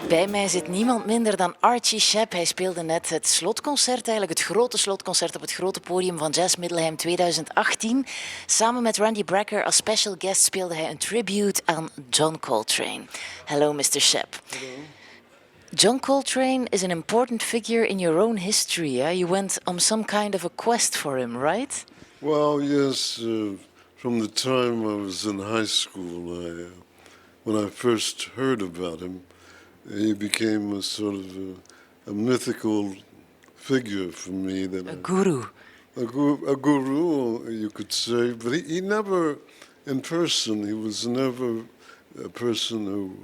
Bij mij zit niemand minder dan Archie Shepp. Hij speelde net het slotconcert, eigenlijk het grote slotconcert op het grote podium van Jazz Middelheim 2018. Samen met Randy Brecker als special guest speelde hij een tribute aan John Coltrane. Hello, Mr. Shepp. Hello. John Coltrane is an important figure in your own history. Yeah? You went on some kind of a quest for him, right? Well, yes. From the time I was in high school, when I first heard about him, he became a sort of a mythical figure for me. A guru. A guru, you could say. But he never, in person, he was never a person who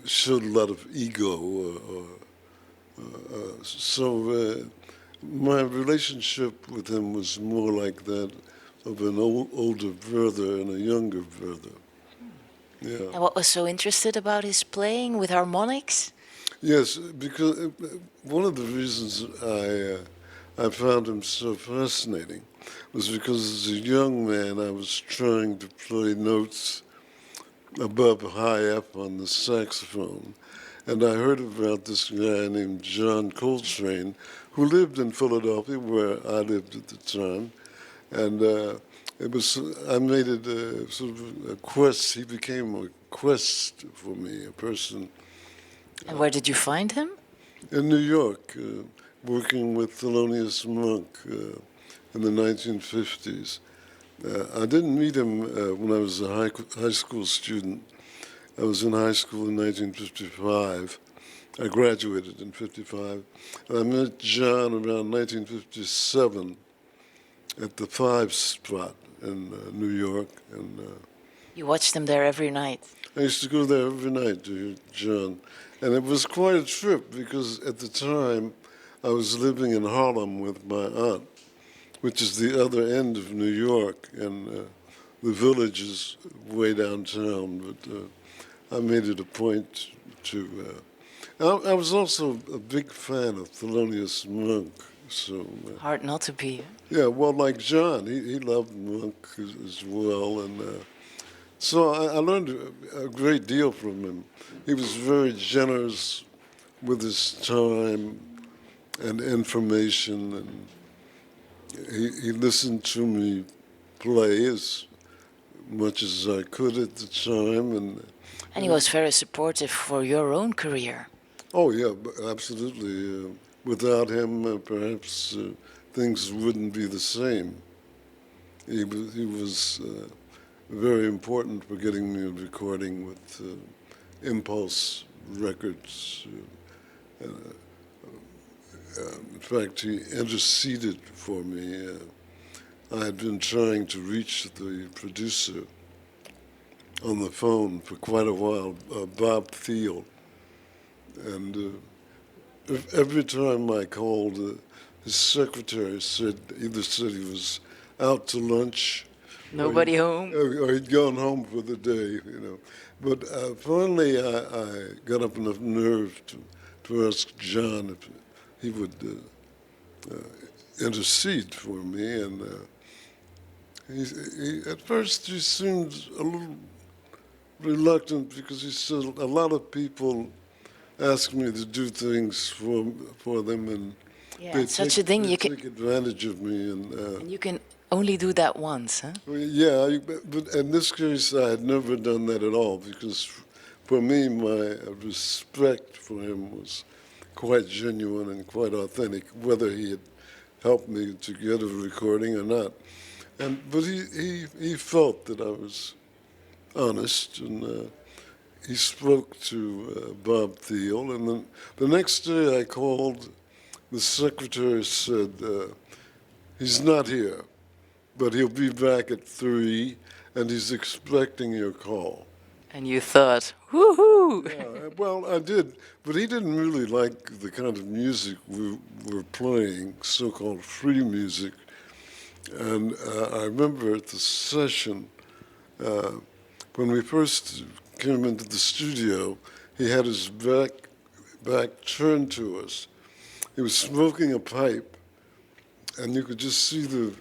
showed a lot of ego. My relationship with him was more like that of an older brother and a younger brother. Yeah. And what was so interesting about his playing with harmonics? Yes, because one of the reasons I found him so fascinating was because as a young man I was trying to play notes above high up on the saxophone. And I heard about this guy named John Coltrane, who lived in Philadelphia, where I lived at the time. And I made it sort of a quest. He became a quest for me, a person. And where did you find him? In New York, working with Thelonious Monk in the 1950s. I didn't meet him when I was a high school student. I was in high school in 1955. I graduated in 55. And I met John around 1957 at the 5 spot in New York. And You watched him there every night. I used to go there every night to hear John. And it was quite a trip because at the time I was living in Harlem with my aunt, which is the other end of New York, and the village is way downtown. But I made it a point to... I was also a big fan of Thelonious Monk. So Hard not to be. yeah, well, like John, he loved Monk as well, and so I learned a great deal from him. He was very generous with his time and information, and he listened to me play as much as I could at the time, and he was very supportive for your own career. oh yeah, absolutely. Without him, perhaps things wouldn't be the same. He was very important for getting me a recording with Impulse Records. In fact, he interceded for me. I had been trying to reach the producer on the phone for quite a while, Bob Thiel, and every time I called, his secretary either said he was out to lunch, Nobody home. or he'd gone home for the day, you know. But finally, I got up enough nerve to ask John if he would intercede for me, and at first he seemed a little reluctant because he said a lot of people ask me to do things for them, and Yeah, such a thing you can take advantage of me, and you can only do that once, huh? yeah. But in this case, I had never done that at all because, for me, my respect for him was quite genuine and quite authentic, whether he had helped me to get a recording or not. But he felt that I was honest, and he spoke to Bob Thiel, and then the next day I called. The secretary said, he's not here, but he'll be back at 3, and he's expecting your call. And you thought, woohoo! Well, I did, but he didn't really like the kind of music we were playing, so-called free music. And I remember at the session, when we first came into the studio, he had his back turned to us. He was smoking a pipe, and you could just see the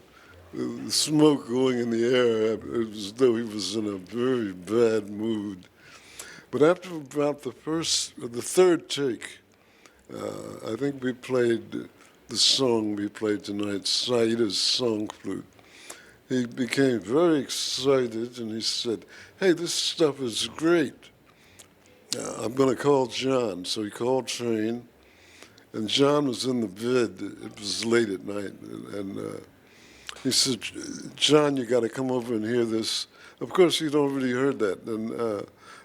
smoke going in the air. It was as though he was in a very bad mood. But after about the third take, I think we played the song we played tonight, Saida's Song Flute. He became very excited and he said, "Hey, this stuff is great. I'm going to call John." So he called Train, and John was in the bed. It was late at night, and he said, "John, you got to come over and hear this." Of course, he'd already heard that,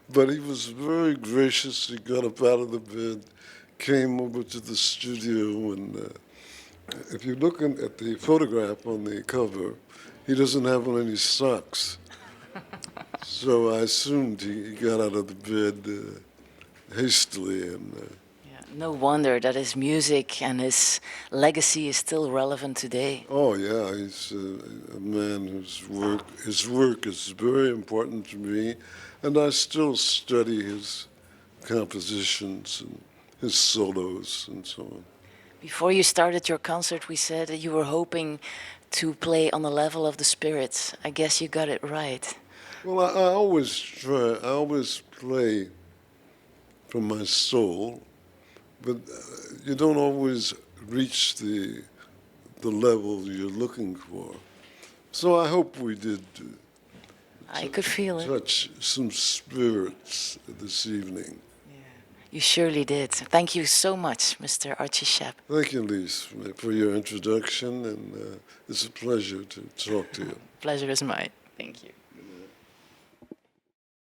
but he was very gracious. He got up out of the bed, came over to the studio, and if you look at the photograph on the cover, he doesn't have on any socks. So I assumed he got out of the bed hastily. No wonder that his music and his legacy is still relevant today. Oh yeah, he's a man his work is very important to me, and I still study his compositions and his solos and so on. Before you started your concert, we said that you were hoping to play on the level of the spirits. I guess you got it right. Well, I always try. I always play from my soul, but you don't always reach the level you're looking for. So I hope we did. I could feel it. Touch some spirits this evening. You surely did. Thank you so much, Mr. Archie Shepp. Thank you, Lise, for your introduction, and it's a pleasure to talk to you. Pleasure is mine. Thank you.